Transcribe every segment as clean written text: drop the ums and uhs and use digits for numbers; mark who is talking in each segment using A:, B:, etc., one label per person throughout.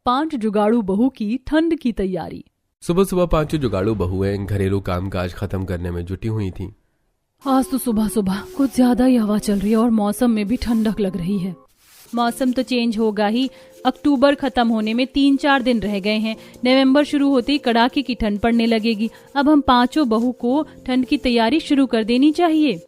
A: 5 जुगाड़ू बहू की ठंड की तैयारी।
B: सुबह सुबह 5 जुगाड़ू बहुएं घरेलू कामकाज खत्म करने में जुटी हुई थीं।
A: आज तो सुबह सुबह कुछ ज्यादा ही हवा चल रही है और मौसम में भी ठंडक लग रही है।
C: मौसम तो चेंज होगा ही। अक्टूबर खत्म होने में 3-4 दिन रह गए हैं। नवंबर शुरू होते ही कड़ाके की ठंड पड़ने लगेगी। अब हम 5 बहू को ठंड की तैयारी शुरू कर देनी चाहिए।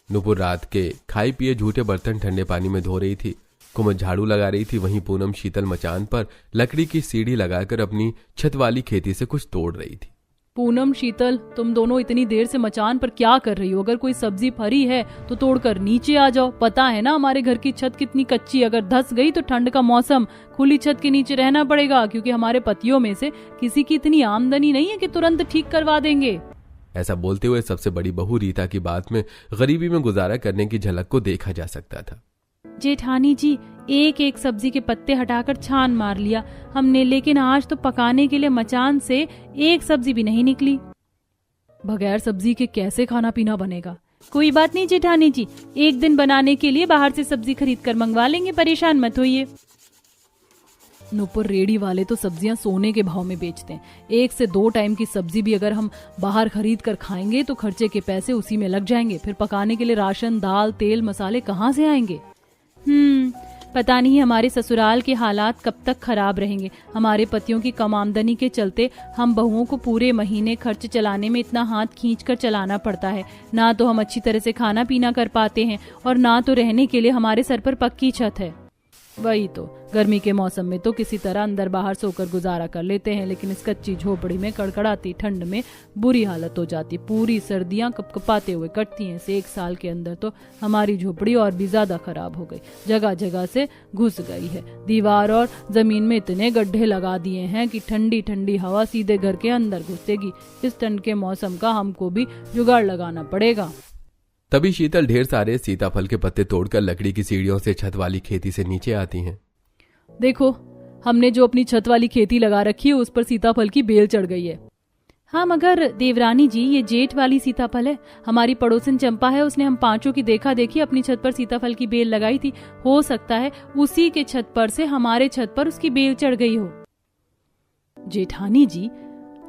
B: नुपुर रात के खाई पिए झूठे बर्तन ठंडे पानी में धो रही थी। कुमुद झाड़ू लगा रही थी। वहीं पूनम शीतल मचान पर लकड़ी की सीढ़ी लगाकर अपनी छत वाली खेती से कुछ तोड़ रही थी।
A: पूनम, शीतल, तुम दोनों इतनी देर से मचान पर क्या कर रही हो? अगर कोई सब्जी फरी है तो तोड़कर नीचे आ जाओ। पता है ना हमारे घर की छत कितनी कच्ची, अगर धंस गई तो ठंड का मौसम खुली छत के नीचे रहना पड़ेगा, क्योंकि हमारे पतियों में से किसी की इतनी आमदनी नहीं है कि तुरंत ठीक करवा देंगे।
B: ऐसा बोलते हुए सबसे बड़ी बहू रीता की बात में गरीबी में गुजारा करने की झलक को देखा जा सकता था।
C: जेठानी जी, एक एक सब्जी के पत्ते हटाकर छान मार लिया हमने, लेकिन आज तो पकाने के लिए मचान से एक सब्जी भी नहीं निकली।
A: बगैर सब्जी के कैसे खाना पीना बनेगा?
C: कोई बात नहीं जेठानी जी, एक दिन बनाने के लिए बाहर से सब्जी खरीद कर मंगवा लेंगे, परेशान मत होइए।
A: नुपुर, रेडी वाले तो सब्जियां सोने के भाव में बेचते हैं। 1 से 2 टाइम की सब्जी भी अगर हम बाहर खरीद कर खाएंगे तो खर्चे के पैसे उसी में लग जाएंगे। फिर पकाने के लिए राशन, दाल, तेल, मसाले कहाँ से आएंगे?
C: पता नहीं हमारे ससुराल के हालात कब तक खराब रहेंगे। हमारे पतियों की कम आमदनी के चलते हम बहुओं को पूरे महीने खर्च चलाने में इतना हाथ खींच कर चलाना पड़ता है। ना तो हम अच्छी तरह से खाना पीना कर पाते हैं और ना तो रहने के लिए हमारे सर पर पक्की छत है।
A: वही तो, गर्मी के मौसम में तो किसी तरह अंदर बाहर सोकर गुजारा कर लेते हैं, लेकिन इस कच्ची झोपड़ी में कड़कड़ाती ठंड में बुरी हालत हो जाती। पूरी सर्दियां कपकपाते हुए कटती हैं। से 1 साल के अंदर तो हमारी झोपड़ी और भी ज्यादा खराब हो गई, जगह जगह से घुस गई है। दीवार और जमीन में इतने गड्ढे लगा दिए हैं कि ठंडी ठंडी हवा सीधे घर के अंदर घुसेगी। इस ठंड के मौसम का हमको भी जुगाड़ लगाना पड़ेगा।
B: तभी शीतल ढेर सारे सीताफल के पत्ते तोड़कर लकड़ी की सीढ़ियों से छत वाली खेती से नीचे आती हैं।
A: देखो, हमने जो अपनी छत वाली खेती लगा रखी है उस पर सीताफल की बेल चढ़ गई है।
C: हाँ, मगर देवरानी जी, ये जेठ वाली सीताफल है। हमारी पड़ोसन चंपा है, उसने हम 5 की देखा देखी अपनी छत पर सीताफल की बेल लगाई थी। हो सकता है उसी के छत पर से हमारे छत पर उसकी बेल चढ़ गई हो।
A: जेठानी जी,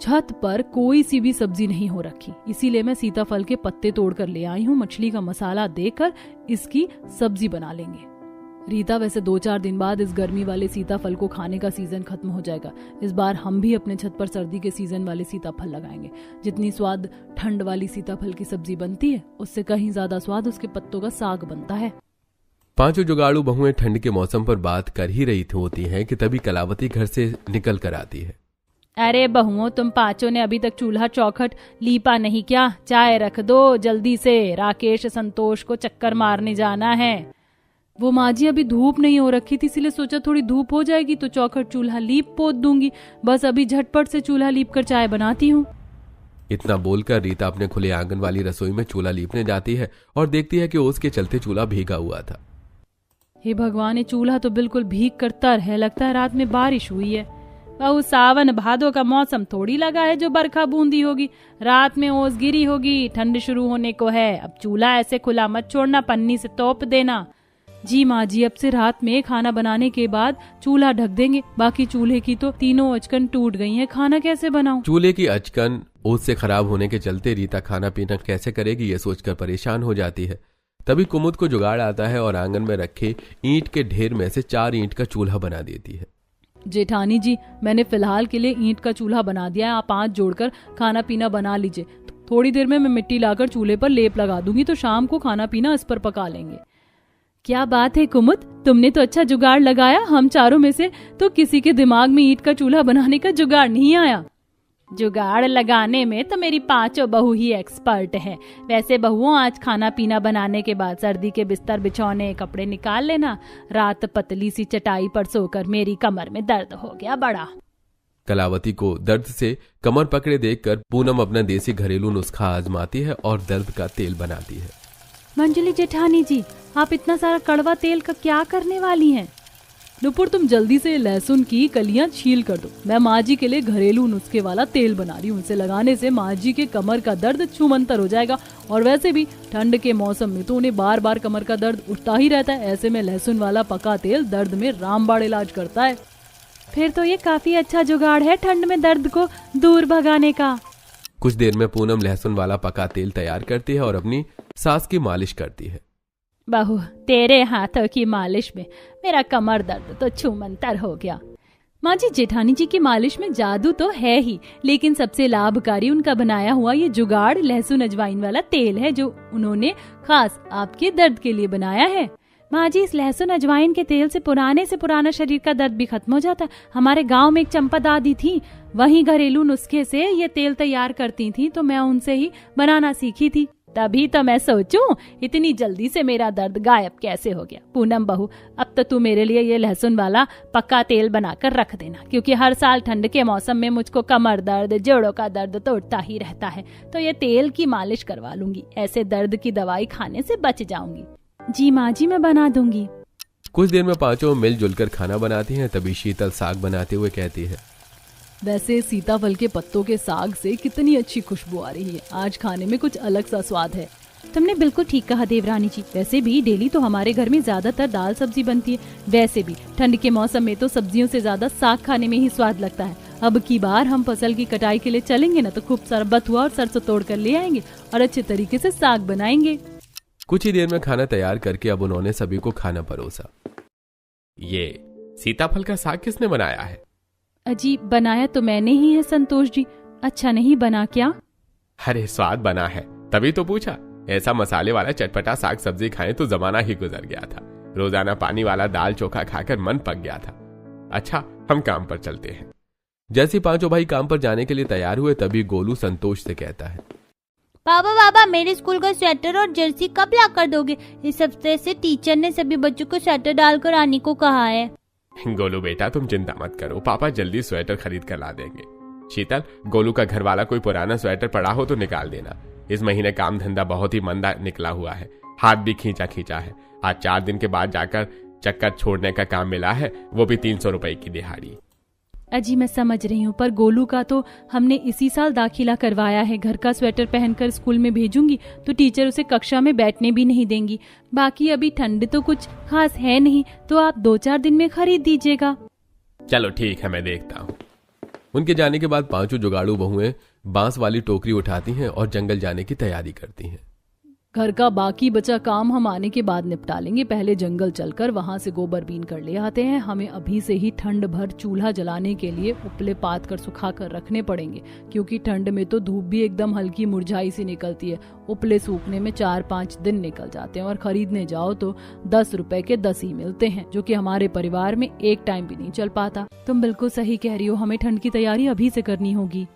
A: छत पर कोई सी भी सब्जी नहीं हो रखी, इसीलिए मैं सीताफल के पत्ते तोड़कर ले आई हूँ। मछली का मसाला देकर इसकी सब्जी बना लेंगे। रीता, वैसे 2-4 दिन बाद इस गर्मी वाले सीताफल को खाने का सीजन खत्म हो जाएगा। इस बार हम भी अपने छत पर सर्दी के सीजन वाले सीताफल लगाएंगे। जितनी स्वाद ठंड वाली सीताफल की सब्जी बनती है, उससे कहीं ज्यादा स्वाद उसके पत्तों का साग बनता है।
B: 5 जुगाड़ू बहुएं ठंड के मौसम पर बात कर ही रही होती हैं कि तभी कलावती घर से निकल कर आती है।
C: अरे बहुओं, तुम 5 ने अभी तक चूल्हा चौखट लीपा नहीं क्या? चाय रख दो जल्दी से, राकेश संतोष को चक्कर मारने जाना है।
A: वो माँ जी, अभी धूप नहीं हो रखी थी, इसलिए सोचा थोड़ी धूप हो जाएगी तो चौखट चूल्हा लीप पोत दूंगी। बस अभी झटपट से चूल्हा लीप कर चाय बनाती हूँ।
B: इतना बोलकर रीता अपने खुले आंगन वाली रसोई में चूल्हा लीपने जाती है और देखती है कि उसके चलते चूल्हा भीगा हुआ था।
A: हे भगवान, ये चूल्हा तो बिल्कुल भीग कर तर है। लगता है रात में बारिश हुई है।
C: बहु, सावन भादो का मौसम थोड़ी लगा है जो बरखा बूंदी होगी। रात में ओस गिरी होगी, ठंड शुरू होने को है। अब चूल्हा ऐसे खुला मत छोड़ना, पन्नी से तोप देना।
A: जी माँ जी, अब से रात में खाना बनाने के बाद चूल्हा ढक देंगे। बाकी चूल्हे की तो तीनों अचकन टूट गई हैं, खाना कैसे बनाऊं?
B: चूल्हे की अचकन ओस से खराब होने के चलते रीता खाना पीना कैसे करेगी ये सोचकर परेशान हो जाती है। तभी कुमुद को जुगाड़ आता है और आंगन में रखे ईंट के ढेर में से 4 ईंट का चूल्हा बना देती है।
A: जेठानी जी, मैंने फिलहाल के लिए ईंट का चूल्हा बना दिया है। आप 5 जोड़कर खाना पीना बना लीजिए। थोड़ी देर में मैं मिट्टी लाकर चूल्हे पर लेप लगा दूंगी तो शाम को खाना पीना इस पर पका लेंगे।
C: क्या बात है कुमुद, तुमने तो अच्छा जुगाड़ लगाया। हम चारों में से तो किसी के दिमाग में ईंट का चूल्हा बनाने का जुगाड़ नहीं आया। जुगाड़ लगाने में तो मेरी 5 बहू ही एक्सपर्ट है। वैसे बहुओं, आज खाना पीना बनाने के बाद सर्दी के बिस्तर बिछौने कपड़े निकाल लेना। रात पतली सी चटाई पर सोकर मेरी कमर में दर्द हो गया बड़ा।
B: कलावती को दर्द से कमर पकड़े देखकर पूनम अपना देसी घरेलू नुस्खा आजमाती है और दर्द का तेल बनाती है।
C: मंजली जेठानी जी, आप इतना सारा कड़वा तेल का क्या करने वाली हैं?
A: नुपुर, तुम जल्दी से लहसुन की कलियां छील कर दो। मैं माँ जी के लिए घरेलू नुस्खे वाला तेल बना रही हूँ। इसे लगाने से माँ जी के कमर का दर्द छूमंतर हो जाएगा। और वैसे भी ठंड के मौसम में तो उन्हें बार बार कमर का दर्द उठता ही रहता है। ऐसे में लहसुन वाला पका तेल दर्द में रामबाण इलाज करता है।
C: फिर तो ये काफी अच्छा जुगाड़ है ठंड में दर्द को दूर भगाने का।
B: कुछ देर में पूनम लहसुन वाला पका तेल तैयार करती है और अपनी सास की मालिश करती है।
C: बहू, तेरे हाथों की मालिश में मेरा कमर दर्द तो छूमंतर हो गया।
A: माँ जी, जेठानी जी की मालिश में जादू तो है ही, लेकिन सबसे लाभकारी उनका बनाया हुआ ये जुगाड़ लहसुन अजवाइन वाला तेल है, जो उन्होंने खास आपके दर्द के लिए बनाया है।
C: माँ जी, इस लहसुन अजवाइन के तेल से पुराना शरीर का दर्द भी खत्म हो जाता है। हमारे गांव में एक चंपा दादी थी, वहीं घरेलू नुस्खे से ये तेल तैयार करती थी, तो मैं उनसे ही बनाना सीखी थी।
A: तभी तो मैं सोचूं इतनी जल्दी से मेरा दर्द गायब कैसे हो गया। पूनम बहू, अब तो तू मेरे लिए ये लहसुन वाला पक्का तेल बनाकर रख देना, क्योंकि हर साल ठंड के मौसम में मुझको कमर दर्द, जोड़ों का दर्द तो उठता ही रहता है। तो ये तेल की मालिश करवा लूंगी, ऐसे दर्द की दवाई खाने से बच जाऊंगी।
C: जी माँ जी, मैं बना दूंगी।
B: कुछ देर में पांचों मिलजुल कर खाना बनाती हैं। तभी शीतल साग बनाते हुए कहती है,
A: वैसे सीताफल के पत्तों के साग से कितनी अच्छी खुशबू आ रही है। आज खाने में कुछ अलग सा स्वाद है।
C: तुमने बिल्कुल ठीक कहा देवरानी जी। वैसे भी डेली तो हमारे घर में ज्यादातर दाल सब्जी बनती है। वैसे भी ठंड के मौसम में तो सब्जियों से ज्यादा साग खाने में ही स्वाद लगता है। अब की बार हम फसल की कटाई के लिए चलेंगे ना, तो खूब सारा बथुआ और सरसों तोड़ कर ले आएंगे और अच्छे तरीके से साग बनाएंगे।
B: कुछ ही देर में खाना तैयार करके अब उन्होंने सभी को खाना परोसा। ये सीताफल का साग किसने बनाया है?
C: अजी, बनाया तो मैंने ही है संतोष जी। अच्छा नहीं बना क्या?
B: अरे स्वाद बना है, तभी तो पूछा। ऐसा मसाले वाला चटपटा साग सब्जी खाएं तो जमाना ही गुजर गया था। रोजाना पानी वाला दाल चोखा खाकर मन पक गया था। अच्छा, हम काम पर चलते हैं। जैसे पांचों भाई काम पर जाने के लिए तैयार हुए, तभी गोलू संतोष से कहता है,
D: पापा, मेरे स्कूल का स्वेटर और जर्सी कब ला कर दोगे? इस हफ्ते से टीचर ने सभी बच्चों को स्वेटर डालकर आने को कहा है।
B: गोलू बेटा, तुम चिंता मत करो, पापा जल्दी स्वेटर खरीद कर ला देंगे। शीतल, गोलू का घर वाला कोई पुराना स्वेटर पड़ा हो तो निकाल देना। इस महीने काम धंधा बहुत ही मंदा निकला हुआ है, हाथ भी खींचा है। आज 4 दिन के बाद जाकर चक्कर छोड़ने का काम मिला है, वो भी 300 रुपए की दिहाड़ी।
C: अजी, मैं समझ रही हूँ, पर गोलू का तो हमने इसी साल दाखिला करवाया है। घर का स्वेटर पहनकर स्कूल में भेजूंगी तो टीचर उसे कक्षा में बैठने भी नहीं देंगी। बाकी अभी ठंड तो कुछ खास है नहीं, तो आप 2-4 दिन में खरीद दीजिएगा।
B: चलो ठीक है, मैं देखता हूँ। उनके जाने के बाद पांचों जुगाड़ू बहुएं बांस वाली टोकरी उठाती हैं और जंगल जाने की तैयारी करती हैं।
A: घर का बाकी बचा काम हम आने के बाद निपटा लेंगे। पहले जंगल चलकर वहां से गोबर बीन कर ले आते हैं। हमें अभी से ही ठंड भर चूल्हा जलाने के लिए उपले पात कर सुखा कर रखने पड़ेंगे, क्योंकि ठंड में तो धूप भी एकदम हल्की मुरझाई सी निकलती है। उपले सूखने में 4-5 दिन निकल जाते हैं और खरीदने जाओ तो 10 रुपए के 10 ही मिलते हैं, जो कि हमारे परिवार में एक टाइम भी नहीं चल पाता।
C: तुम बिल्कुल सही कह रही हो, हमें ठंड की तैयारी अभी से करनी होगी।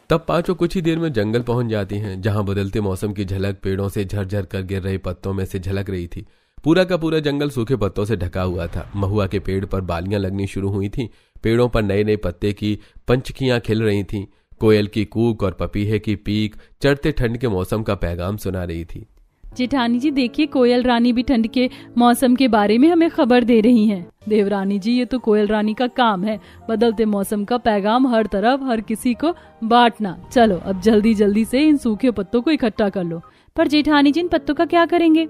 B: तब पांचों कुछ ही देर में जंगल पहुंच जाती हैं, जहां बदलते मौसम की झलक पेड़ों से झरझर कर गिर रहे पत्तों में से झलक रही थी। पूरा का पूरा जंगल सूखे पत्तों से ढका हुआ था। महुआ के पेड़ पर बालियां लगनी शुरू हुई थीं। पेड़ों पर नए नए पत्ते की पंचकियां खिल रही थीं। कोयल की कूक और पपीहे की पीक चढ़ते ठंड के मौसम का पैगाम सुना रही थी।
A: जेठानी जी देखिए, कोयल रानी भी ठंड के मौसम के बारे में हमें खबर दे रही हैं। देवरानी जी, ये तो कोयल रानी का काम है, बदलते मौसम का पैगाम हर तरफ हर किसी को बांटना। चलो अब जल्दी जल्दी से इन सूखे पत्तों को इकट्ठा कर लो।
C: पर जेठानी जी, इन पत्तों का क्या करेंगे?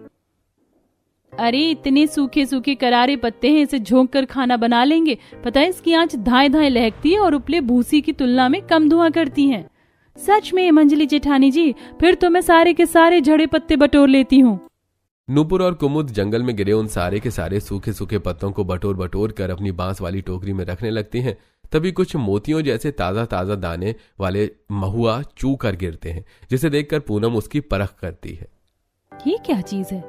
A: अरे इतने सूखे सूखे करारे पत्ते हैं, इसे झोंक कर खाना बना लेंगे। पता है, इसकी आंच धाए धाए लहकती है और उपले भूसी की तुलना में कम धुआं करती हैं।
C: सच में मंजली जेठानी जी, फिर तो मैं सारे के सारे झड़े पत्ते बटोर लेती हूँ।
B: नूपुर और कुमुद जंगल में गिरे उन सारे के सारे सूखे सूखे पत्तों को बटोर बटोर कर अपनी बांस वाली टोकरी में रखने लगती हैं। तभी कुछ मोतियों जैसे ताजा ताजा दाने वाले महुआ चू कर गिरते हैं, जिसे देखकर पूनम उसकी परख करती है।
C: ये क्या चीज है?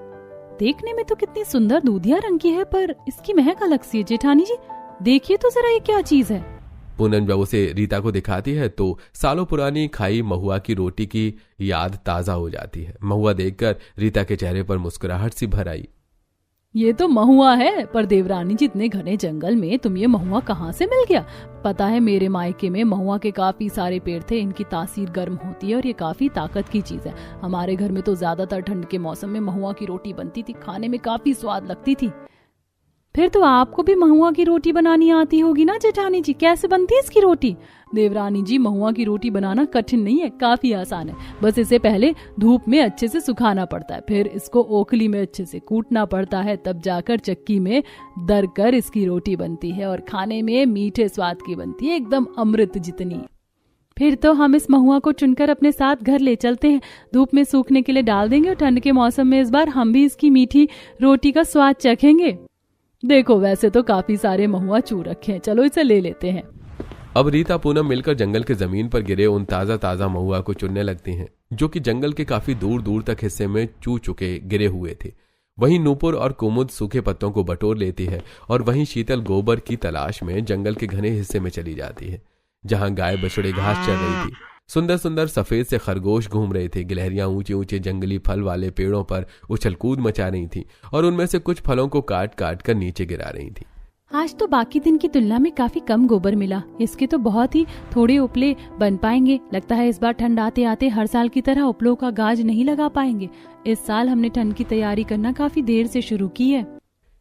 C: देखने में तो कितनी सुंदर दूधिया रंग की है, पर इसकी महक अलग सी है। जेठानी जी देखिए तो जरा, ये क्या चीज है?
B: पूनम जब उसे रीता को दिखाती है तो सालों पुरानी खाई महुआ की रोटी की याद ताजा हो जाती है। महुआ देखकर रीता के चेहरे पर मुस्कुराहट सी भर आई।
A: ये तो महुआ है, पर देवरानी जी इतने घने जंगल में तुम ये महुआ कहाँ से मिल गया? पता है, मेरे मायके में महुआ के काफी सारे पेड़ थे। इनकी तासीर गर्म होती है और ये काफी ताकत की चीज है। हमारे घर में तो ज्यादातर ठंड के मौसम में महुआ की रोटी बनती थी, खाने में काफी स्वाद लगती थी।
C: फिर तो आपको भी महुआ की रोटी बनानी आती होगी ना जेठानी जी, कैसे बनती है इसकी रोटी? देवरानी जी, महुआ की रोटी बनाना कठिन नहीं है, काफी आसान है। बस इसे पहले धूप में अच्छे से सुखाना पड़ता है, फिर इसको ओखली में अच्छे से कूटना पड़ता है, तब जाकर चक्की में दर कर इसकी रोटी बनती है और खाने में मीठे स्वाद की बनती है, एकदम अमृत जितनी। फिर तो हम इस महुआ को चुनकर अपने साथ घर ले चलते हैं, धूप में सूखने के लिए डाल देंगे और ठंड के मौसम में इस बार हम भी इसकी मीठी रोटी का स्वाद चखेंगे। देखो, वैसे तो काफी सारे महुआ चू रखे हैं, चलो इसे ले लेते हैं।
B: अब रीता पूनम मिलकर जंगल के जमीन पर गिरे उन ताजा ताजा महुआ को चुनने लगती हैं, जो कि जंगल के काफी दूर दूर तक हिस्से में चू चुके गिरे हुए थे। वहीं नूपुर और कुमुद सूखे पत्तों को बटोर लेती है और वहीं शीतल गोबर की तलाश में जंगल के घने हिस्से में चली जाती है, जहां गाय बछड़े घास चर रही थी। सुंदर सुंदर सफेद से खरगोश घूम रहे थे। गिलहरियां ऊंचे ऊंचे जंगली फल वाले पेड़ों पर उछल कूद मचा रही थी और उनमें से कुछ फलों को काट काट कर नीचे गिरा रही थी।
C: आज तो बाकी दिन की तुलना में काफी कम गोबर मिला, इसके तो बहुत ही थोड़े उपले बन पाएंगे। लगता है इस बार ठंड आते आते हर साल की तरह उपलों का गाज नहीं लगा पाएंगे। इस साल हमने ठंड की तैयारी करना काफी देर से शुरू की है।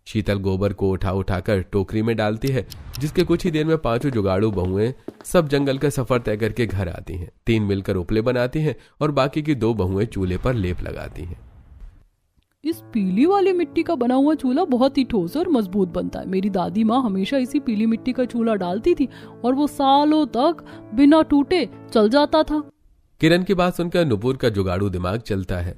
B: शीतल गोबर को उठा उठाकर टोकरी में डालती है, जिसके कुछ ही देर में 5 जुगाड़ू बहुएं सब जंगल का सफर तय करके घर आती हैं। 3 मिलकर उपले बनाती हैं और बाकी की 2 बहुएं चूल्हे पर लेप लगाती हैं।
A: इस पीली वाली मिट्टी का बना हुआ चूल्हा बहुत ही ठोस और मजबूत बनता है। मेरी दादी माँ हमेशा इसी पीली मिट्टी का चूल्हा डालती थी और वो सालों तक बिना टूटे चल जाता था।
B: किरण की बात सुनकर नुपुर का जुगाड़ू दिमाग चलता है।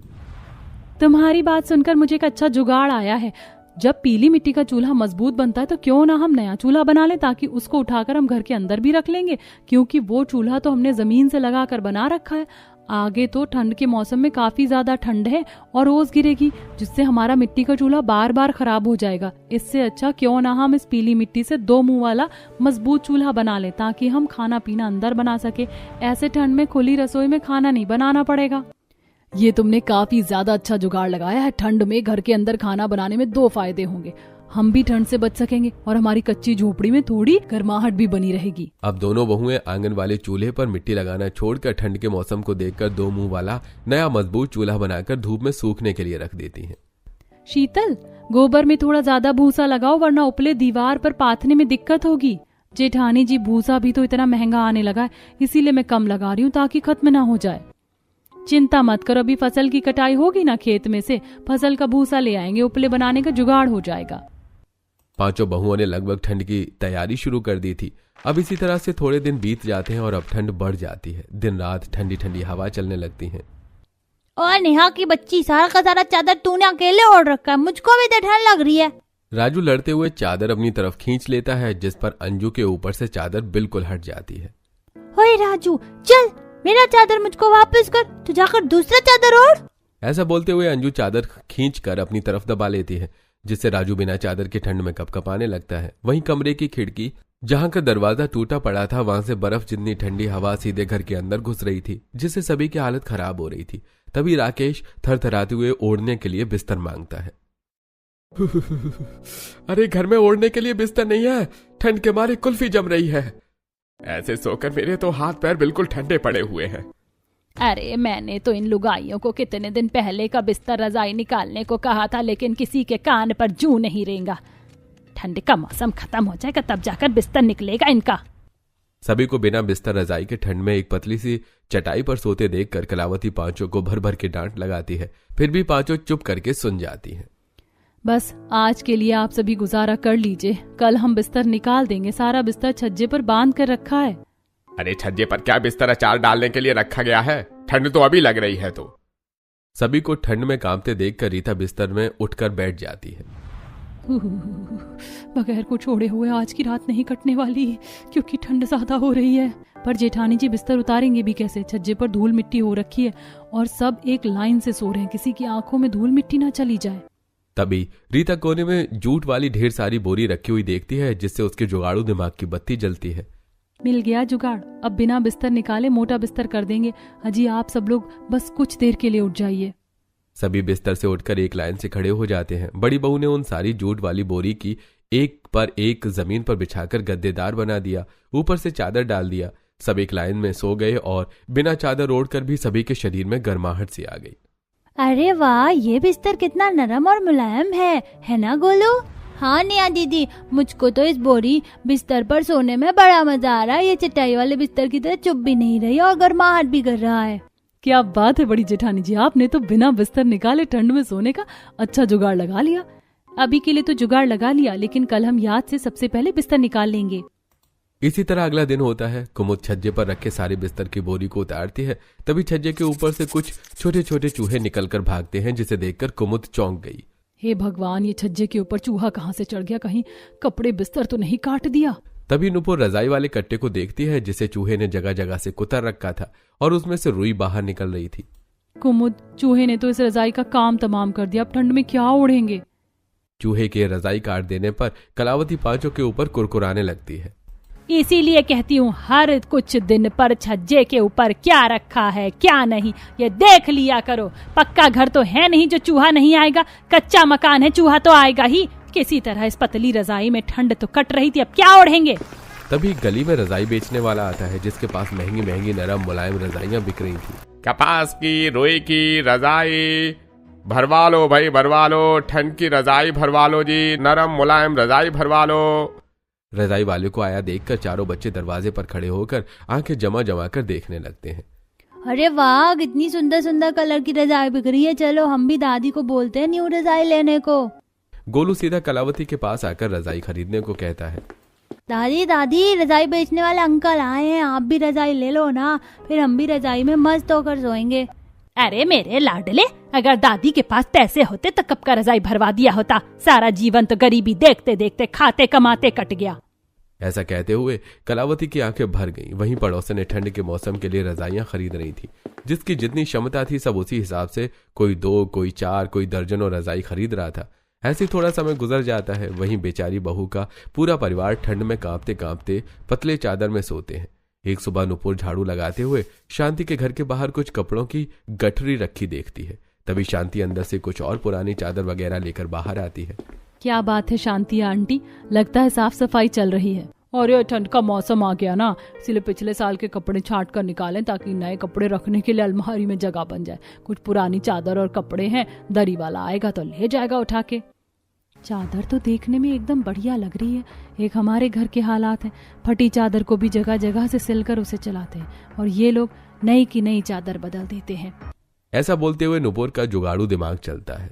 C: तुम्हारी बात सुनकर मुझे एक अच्छा जुगाड़ आया है। जब पीली मिट्टी का चूल्हा मजबूत बनता है तो क्यों ना हम नया चूल्हा बना लें, ताकि उसको उठाकर हम घर के अंदर भी रख लेंगे, क्योंकि वो चूल्हा तो हमने जमीन से लगाकर बना रखा है। आगे तो ठंड के मौसम में काफी ज्यादा ठंड है और ओस गिरेगी, जिससे हमारा मिट्टी का चूल्हा बार बार खराब हो जाएगा। इससे अच्छा क्यों ना हम इस पीली मिट्टी से 2 मुंह वाला मजबूत चूल्हा बना लें, ताकि हम खाना पीना अंदर बना सके। ऐसे ठंड में खुली रसोई में खाना नहीं बनाना पड़ेगा।
A: ये तुमने काफी ज्यादा अच्छा जुगाड़ लगाया है। ठंड में घर के अंदर खाना बनाने में 2 फायदे होंगे, हम भी ठंड से बच सकेंगे और हमारी कच्ची झोपड़ी में थोड़ी गर्माहट भी बनी रहेगी।
B: अब दोनों बहुएं आंगन वाले चूल्हे पर मिट्टी लगाना छोड़कर ठंड के मौसम को देखकर 2 मुंह वाला नया मजबूत चूल्हा बनाकर धूप में सूखने के लिए रख देती हैं।
C: शीतल, गोबर में थोड़ा ज्यादा भूसा लगाओ, वरना उपले दीवार पर पाथने में दिक्कत होगी। जेठानी जी, भूसा भी तो इतना महंगा आने लगा है, इसीलिए मैं कम लगा रही हूँ ताकि खत्म ना हो जाए। चिंता मत करो, अभी फसल की कटाई होगी ना, खेत में से फसल का भूसा ले आएंगे, उपले बनाने का जुगाड़ हो जाएगा।
B: 5 बहुओं ने लगभग ठंड की तैयारी शुरू कर दी थी। अब इसी तरह से थोड़े दिन बीत जाते हैं और अब ठंड बढ़ जाती है। दिन रात ठंडी ठंडी हवा चलने लगती है।
D: और नेहा की बच्ची, सारा का सारा चादर तूने अकेले ओढ़ रखा है, मुझको भी तो ठंड लग रही है।
B: राजू लड़ते हुए चादर अपनी तरफ खींच लेता है, जिस पर अंजू के ऊपर से चादर बिल्कुल हट जाती है।
D: ओए राजू, चल मेरा चादर मुझको वापस कर, तू जाकर दूसरा चादर ओढ़।
B: ऐसा बोलते हुए अंजू चादर खींचकर अपनी तरफ दबा लेती है, जिससे राजू बिना चादर के ठंड में कपकपाने लगता है। वहीं कमरे की खिड़की, जहां का दरवाजा टूटा पड़ा था, वहां से बर्फ जितनी ठंडी हवा सीधे घर के अंदर घुस रही थी, जिससे सभी की हालत खराब हो रही थी। तभी राकेश थरथराते हुए ओढ़ने के लिए बिस्तर मांगता है। अरे घर में ओढ़ने के लिए बिस्तर नहीं है, ठंड के मारे कुल्फी जम रही है। ऐसे सोकर मेरे तो हाथ पैर बिल्कुल ठंडे पड़े हुए हैं।
C: अरे मैंने तो इन लुगाइयों को कितने दिन पहले का बिस्तर रजाई निकालने को कहा था, लेकिन किसी के कान पर जूं नहीं रेंगा। ठंड का मौसम खत्म हो जाएगा तब जाकर बिस्तर निकलेगा इनका।
B: सभी को बिना बिस्तर रजाई के ठंड में एक पतली सी चटाई पर सोते देखकर कलावती 5 को भर भर के डांट लगाती है। फिर भी 5 चुप करके सुन जाती हैं।
C: बस आज के लिए आप सभी गुजारा कर लीजिए, कल हम बिस्तर निकाल देंगे। सारा बिस्तर छज्जे पर बांध कर रखा है।
E: अरे छज्जे पर क्या बिस्तर अचार डालने के लिए रखा गया है? ठंड तो अभी लग रही है। तो
B: सभी को ठंड में कांपते देखकर रीता बिस्तर में उठकर बैठ जाती है।
C: बगैर कुछ ओढ़े हुए आज की रात नहीं कटने वाली, क्योंकि ठंड ज्यादा हो रही है। पर जेठानी जी बिस्तर उतारेंगे भी कैसे? छज्जे पर धूल मिट्टी हो रखी है और सब एक लाइन से सो रहे हैं, किसी की आंखों में धूल मिट्टी ना चली जाए।
B: तभी रीता कोने में जूट वाली ढेर सारी बोरी रखी हुई देखती है, जिससे उसके जुगाड़ू दिमाग की बत्ती जलती है।
C: मिल गया जुगाड़, अब बिना बिस्तर निकाले मोटा बिस्तर कर देंगे। अजी आप सब लोग बस कुछ देर के लिए उठ जाइए।
B: सभी बिस्तर से उठकर एक लाइन से खड़े हो जाते हैं। बड़ी बहू ने उन सारी जूट वाली बोरी की एक पर एक जमीन पर बिछाकर गद्देदार बना दिया, ऊपर से चादर डाल दिया। सब एक लाइन में सो गए और बिना चादर ओढ़कर भी सभी के शरीर में गर्माहट सी आ गई।
D: अरे वाह, ये बिस्तर कितना नरम और मुलायम है ना गोलू? हाँ नेहा दीदी, मुझको तो इस बोरी बिस्तर पर सोने में बड़ा मजा आ रहा है। ये चटाई वाले बिस्तर की तरह चुप भी नहीं रही और गर्माहट भी कर रहा है।
A: क्या बात है बड़ी जेठानी जी, आपने तो बिना बिस्तर निकाले ठंड में सोने का अच्छा जुगाड़ लगा लिया। अभी के लिए तो जुगाड़ लगा लिया, लेकिन कल हम याद से सबसे पहले बिस्तर निकाल लेंगे।
B: इसी तरह अगला दिन होता है। कुमुद छज्जे पर रखे सारे बिस्तर की बोरी को उतारती है। तभी छज्जे के ऊपर से कुछ छोटे छोटे चूहे निकलकर भागते हैं, जिसे देखकर कुमुद चौंक गई।
A: हे भगवान, ये छज्जे के ऊपर चूहा कहाँ से चढ़ गया? कहीं कपड़े बिस्तर तो नहीं काट दिया?
B: तभी नुपुर रजाई वाले कट्टे को देखती है, जिसे चूहे ने जगह जगह से कुतर रखा था और उसमें से रुई बाहर निकल रही थी।
A: कुमुद, चूहे ने तो इस रजाई का काम तमाम कर दिया, अब ठंड में क्या ओढ़ेंगे?
B: चूहे के रजाई काट देने पर कलावती पांचों के ऊपर कुरकुराने लगती है।
C: इसीलिए कहती हूँ हर कुछ दिन पर छज्जे के ऊपर क्या रखा है क्या नहीं ये देख लिया करो। पक्का घर तो है नहीं जो चूहा नहीं आएगा, कच्चा मकान है, चूहा तो आएगा ही। किसी तरह इस पतली रजाई में ठंड तो कट रही थी, अब क्या ओढ़ेंगे?
B: तभी गली में रजाई बेचने वाला आता है, जिसके पास महंगी महंगी नरम मुलायम रजाइयां बिक रही थी।
E: कपास की, रुई की रजाई भरवा लो भाई, भरवा लो। ठंड की रजाई भरवा लो जी, नरम मुलायम रजाई भरवा लो।
B: रजाई वाले को आया देखकर चारों बच्चे दरवाजे पर खड़े होकर आंखें जमा जमा कर देखने लगते हैं।
D: अरे वाह, कितनी सुंदर सुंदर कलर की रजाई बिक रही है। चलो हम भी दादी को बोलते हैं न्यू रजाई लेने को।
B: गोलू सीधा कलावती के पास आकर रजाई खरीदने को कहता है।
D: दादी दादी, रजाई बेचने वाले अंकल आए हैं, आप भी रजाई ले लो ना, फिर हम भी रजाई में मस्त होकर सोएंगे।
C: अरे मेरे लाडले, अगर दादी के पास पैसे होते तो कब का रजाई भरवा दिया होता। सारा जीवन तो गरीबी देखते देखते खाते कमाते कट गया।
B: ऐसा कहते हुए कलावती की आंखें भर गईं। वहीं पड़ोसन ने ठंड के मौसम के लिए रजाइयां खरीद रही थी। जिसकी जितनी क्षमता थी सब उसी हिसाब से, कोई 2, कोई 4, कोई दर्जनों रजाई खरीद रहा था। ऐसे थोड़ा समय गुजर जाता है। वहीं बेचारी बहू का पूरा परिवार ठंड में कांपते कांपते पतले चादर में सोते हैं। एक सुबह नुपुर झाड़ू लगाते हुए शांति के घर के बाहर कुछ कपड़ों की गठरी रखी देखती है। तभी शांति अंदर से कुछ और पुरानी चादर वगैरह लेकर बाहर आती है।
A: क्या बात है शांति आंटी, लगता है साफ सफाई चल रही है। और ये ठंड का मौसम आ गया ना, इसलिए पिछले साल के कपड़े छांट कर निकालें ताकि नए कपड़े रखने के लिए अलमारी में जगह बन जाए। कुछ पुरानी चादर और कपड़े हैं, दरी वाला आएगा तो ले जाएगा उठा के। चादर तो देखने में एकदम बढ़िया लग रही है। एक हमारे घर के हालात हैं, फटी चादर को भी जगह जगह से सिलकर उसे चलाते हैं और ये लोग नई की नई चादर बदल देते हैं।
B: ऐसा बोलते हुए नुपुर का जुगाड़ू दिमाग चलता है।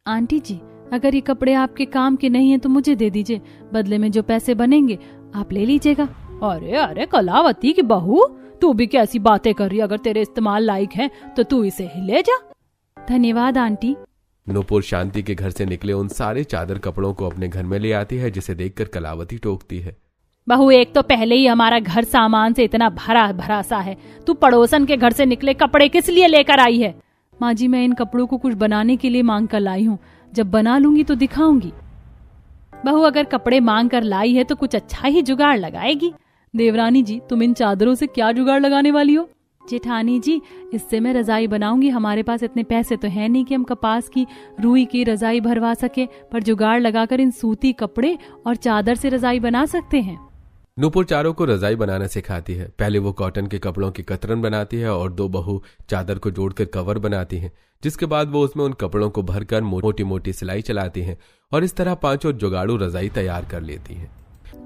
A: आंटी जी, अगर ये कपड़े आपके काम के नहीं है तो मुझे दे दीजिए, बदले में जो पैसे बनेंगे आप ले लीजिएगा।
C: अरे अरे कलावती की बहू, तू भी कैसी बातें कर रही? अगर तेरे इस्तेमाल लायक है तो तू इसे ही ले जा।
A: धन्यवाद आंटी।
B: नुपुर शांति के घर से निकले उन सारे चादर कपड़ों को अपने घर में ले आती है, जिसे देखकर कलावती टोकती है।
C: बहू, एक तो पहले ही हमारा घर सामान से इतना भरा भरा सा है, तू पड़ोसन के घर से निकले कपड़े किस लिए लेकर आई है?
A: माँ जी, मैं इन कपड़ों को कुछ बनाने के लिए मांग कर लाई हूँ, जब बना लूंगी तो दिखाऊंगी।
C: बहू, अगर कपड़े मांग कर लाई है तो कुछ अच्छा ही जुगाड़ लगाएगी।
A: देवरानी जी, तुम इन चादरों से क्या जुगाड़ लगाने वाली हो? जेठानी जी, इससे मैं रजाई बनाऊंगी। हमारे पास इतने पैसे तो है नहीं कि हम कपास की, रुई की रजाई भरवा सके, पर जुगाड़ लगाकर इन सूती कपड़े और चादर से रजाई बना सकते हैं।
B: नुपुर चारों को रजाई बनाना सिखाती है। पहले वो कॉटन के कपड़ों की कतरन बनाती है और 2 बहू चादर को जोड़कर कवर बनाती हैं। जिसके बाद वो उसमें उन कपड़ों को भरकर मोटी मोटी सिलाई चलाती हैं और इस तरह 5 जुगाड़ू रजाई तैयार कर लेती हैं।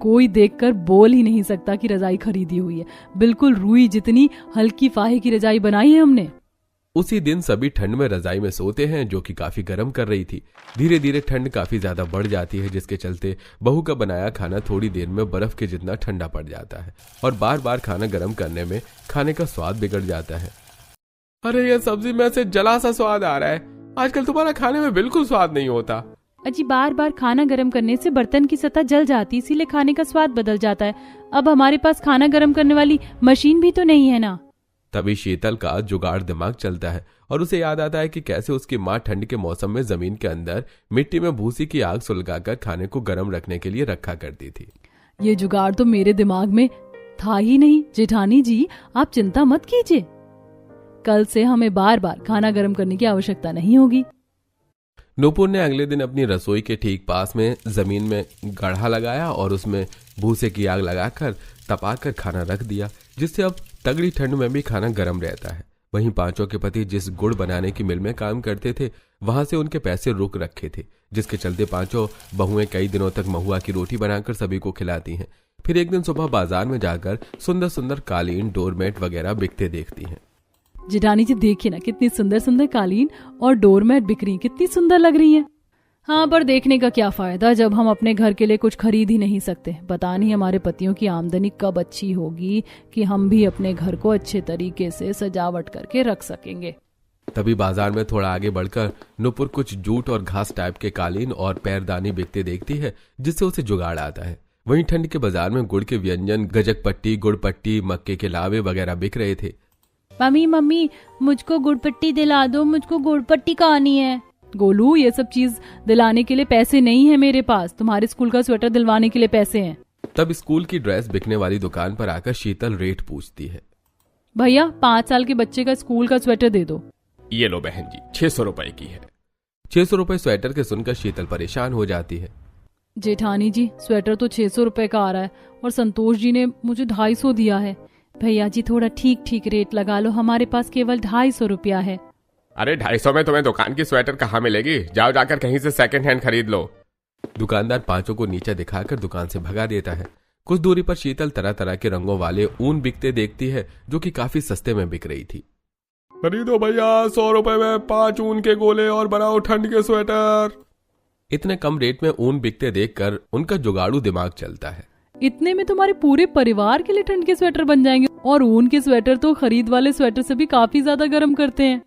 A: कोई देखकर बोल ही नहीं सकता कि रजाई खरीदी हुई है। बिल्कुल रुई जितनी हल्की फाहे की रजाई बनाई है हमने।
B: उसी दिन सभी ठंड में रजाई में सोते हैं, जो कि काफी गर्म कर रही थी। धीरे धीरे ठंड काफी ज्यादा बढ़ जाती है, जिसके चलते बहू का बनाया खाना थोड़ी देर में बर्फ के जितना ठंडा पड़ जाता है और बार बार खाना गर्म करने में खाने का स्वाद बिगड़ जाता है। अरे ये सब्जी में से जला सा स्वाद आ रहा है। आजकल तुम्हारा खाने में बिल्कुल स्वाद नहीं होता।
A: अजी, बार बार खाना गर्म करने से बर्तन की सतह जल जाती, इसीलिए खाने का स्वाद बदल जाता है। अब हमारे पास खाना गर्म करने वाली मशीन भी तो नहीं है ना।
B: तभी शीतल का जुगाड़ दिमाग चलता है और उसे याद आता है कि कैसे उसकी माँ ठंड के मौसम में जमीन के अंदर मिट्टी में भूसी की आग सुलगाकर खाने को गर्म रखने के लिए रखा करती थी।
A: ये जुगाड़ तो मेरे दिमाग में था ही नहीं। जेठानी जी, आप चिंता मत कीजिए, कल से हमें बार बार खाना गर्म करने की आवश्यकता नहीं होगी।
B: नुपुर ने अगले दिन अपनी रसोई के ठीक पास में जमीन में गड्ढा लगाया और उसमें भूसे की आग लगाकर तपाकर खाना रख दिया, जिससे अब तगड़ी ठंड में भी खाना गर्म रहता है। वहीं 5 के पति जिस गुड़ बनाने की मिल में काम करते थे, वहां से उनके पैसे रुक रखे थे, जिसके चलते पांचों बहुएं कई दिनों तक महुआ की रोटी बनाकर सभी को खिलाती हैं। फिर एक दिन सुबह बाजार में जाकर सुंदर सुंदर कालीन, डोरमेट वगैरह बिकते देखती हैं।
A: जेठानी जी देखिए ना, कितनी सुंदर सुंदर कालीन और डोरमेट बिक रही हैं, कितनी सुंदर लग रही हैं। हाँ, पर देखने का क्या फायदा जब हम अपने घर के लिए कुछ खरीद ही नहीं सकते। पता नहीं हमारे पतियों की आमदनी कब अच्छी होगी कि हम भी अपने घर को अच्छे तरीके से सजावट करके रख सकेंगे।
B: तभी बाजार में थोड़ा आगे बढ़कर नुपुर कुछ जूट और घास टाइप के कालीन और पैरदानी बिकते देखती है, जिससे उसे जुगाड़ आता है। वहीं ठंड के बाजार में गुड़ के व्यंजन, गजक पट्टी, गुड़ पट्टी, मक्के के लावे वगैरह बिक रहे थे।
D: मम्मी मुझको गुड़ पट्टी दिला दो, मुझको गुड़ पट्टी कहानी है।
A: गोलू, ये सब चीज दिलाने के लिए पैसे नहीं है मेरे पास, तुम्हारे स्कूल का स्वेटर दिलवाने के लिए पैसे हैं।
B: तब स्कूल की ड्रेस बिकने वाली दुकान पर आकर शीतल रेट पूछती है।
A: भैया 5 साल के बच्चे का स्कूल का स्वेटर दे दो।
E: ये लो बहन जी, 600 रुपए की है।
B: 600 रुपए स्वेटर के सुनकर शीतल परेशान हो जाती है।
A: जेठानी जी, स्वेटर तो 600 रुपए का आ रहा है और संतोष जी ने मुझे 250 दिया है।
D: भैया जी थोड़ा ठीक ठीक रेट लगा लो, हमारे पास केवल 250 रुपया है।
E: अरे 250 में तुम्हें दुकान की स्वेटर कहाँ मिलेगी? जाओ जाकर कहीं से सेकंड हैंड खरीद लो।
B: दुकानदार पांचों को नीचे दिखाकर दुकान से भगा देता है। कुछ दूरी पर शीतल तरह तरह के रंगों वाले ऊन बिकते देखती है, जो कि काफी सस्ते में बिक रही थी।
E: खरीदो भैया, 100 रुपए में 5 ऊन के गोले और बनाओ ठंड के स्वेटर।
B: इतने कम रेट में ऊन बिकते देखकर उनका जुगाड़ू दिमाग चलता है।
A: इतने में तुम्हारे पूरे परिवार के लिए ठंड के स्वेटर बन जाएंगे, और ऊन के स्वेटर तो खरीद वाले स्वेटर से भी काफी ज्यादा गर्म करते हैं।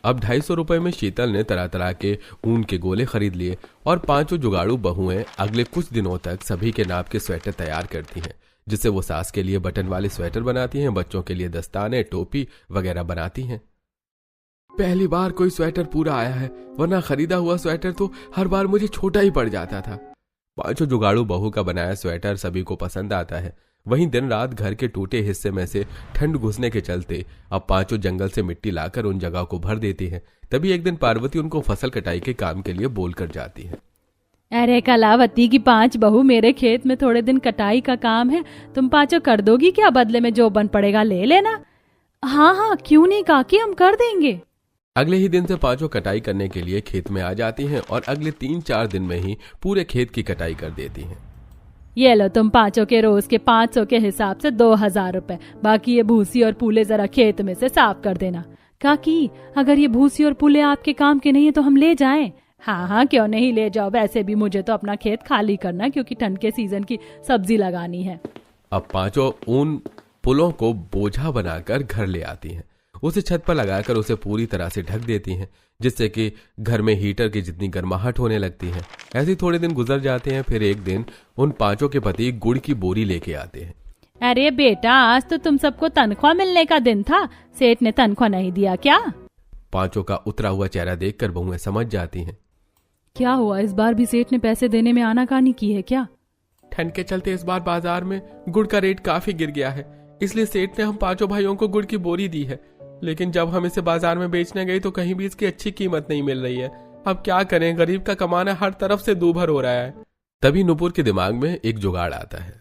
B: अब 250 रुपए में शीतल ने तरह तरह के ऊन के गोले खरीद लिए और पांचों जुगाड़ू बहुएं अगले कुछ दिनों तक सभी के नाप के स्वेटर तैयार करती हैं, जिससे वो सास के लिए बटन वाले स्वेटर बनाती हैं, बच्चों के लिए दस्ताने, टोपी वगैरह बनाती हैं। पहली बार कोई स्वेटर पूरा आया है, वरना खरीदा हुआ स्वेटर तो हर बार मुझे छोटा ही पड़ जाता था। पांचों जुगाड़ू बहू का बनाया स्वेटर सभी को पसंद आता है। वहीं दिन रात घर के टूटे हिस्से में से ठंड घुसने के चलते अब पांचों जंगल से मिट्टी लाकर उन जगह को भर देती हैं। तभी एक दिन पार्वती उनको फसल कटाई के काम के लिए बोलकर जाती है।
D: अरे कलावती की 5 बहू, मेरे खेत में थोड़े दिन कटाई का काम है, तुम पांचों कर दोगी क्या? बदले में जो बन पड़ेगा ले लेना। हाँ, क्यों नहीं काकी, हम कर देंगे।
B: अगले ही दिन से पांचों कटाई करने के लिए खेत में आ जाती हैं और अगले 3-4 दिन में ही पूरे खेत की कटाई कर देती हैं।
D: ये लो तुम पांचों के रोज के 500 के हिसाब से 2000 रुपए, बाकी ये भूसी और पूले जरा खेत में से साफ कर देना। काकी, अगर ये भूसी और पूले आपके काम के नहीं है तो हम ले जाएं? हाँ, क्यों नहीं, ले जाओ। वैसे भी मुझे तो अपना खेत खाली करना, क्योंकि ठंड के सीजन की सब्जी लगानी है।
B: अब पांचों ऊन पुलों को बोझा बनाकर घर ले आती हैं। उसे छत पर लगाकर उसे पूरी तरह से ढक देती हैं, जिससे कि घर में हीटर की जितनी गर्माहट होने लगती है। ऐसे थोड़े दिन गुजर जाते हैं। फिर एक दिन उन पांचों के पति गुड़ की बोरी लेके आते हैं।
D: अरे बेटा, आज तो तुम सबको तनख्वाह मिलने का दिन था, सेठ ने तनख्वाह नहीं दिया क्या?
B: पांचों का उतरा हुआ चेहरा देखकर बहुएं समझ जाती हैं।
A: क्या हुआ, इस बार भी सेठ ने पैसे देने में आनाकानी की है क्या?
B: ठंड के चलते इस बार बाजार में गुड़ का रेट काफी गिर गया है, इसलिए सेठ ने हम पांचों भाइयों को गुड़ की बोरी दी है। लेकिन जब हम इसे बाजार में बेचने गए तो कहीं भी इसकी अच्छी कीमत नहीं मिल रही है। अब क्या करें, गरीब का कमाना हर तरफ से दूभर हो रहा है। तभी नुपुर के दिमाग में एक जुगाड़ आता है।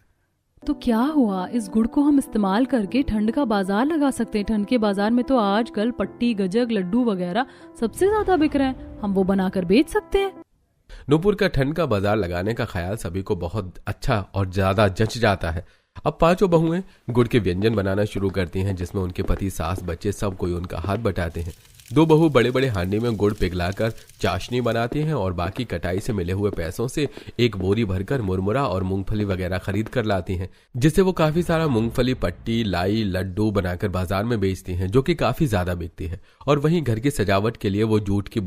A: तो क्या हुआ, इस गुड़ को हम इस्तेमाल करके ठंड का बाजार लगा सकते हैं। ठंड के बाजार में तो आजकल पट्टी, गजक, लड्डू वगैरह सबसे ज्यादा बिक रहे हैं, हम वो बनाकर बेच सकते हैं।
B: नुपुर का ठंड का बाजार लगाने का ख्याल सभी को बहुत अच्छा और ज्यादा जच जाता है। अब पांचों बहुएं गुड़ के व्यंजन बनाना शुरू करती हैं, जिसमें उनके पति, सास, बच्चे सब कोई उनका हाथ बटाते हैं। 2 बहू बड़े बड़े हांडी में गुड़ पिघलाकर चाशनी बनाती हैं और बाकी कटाई से मिले हुए पैसों से एक बोरी भरकर मुरमुरा और मूंगफली वगैरह खरीद कर लाती हैं, जिससे वो काफी सारा मूंगफली, पट्टी, लाई, लड्डू बनाकर बाजार में बेचती हैं, जो कि काफी ज्यादा बिकती है। और वहीं घर की सजावट के लिए वो जूट की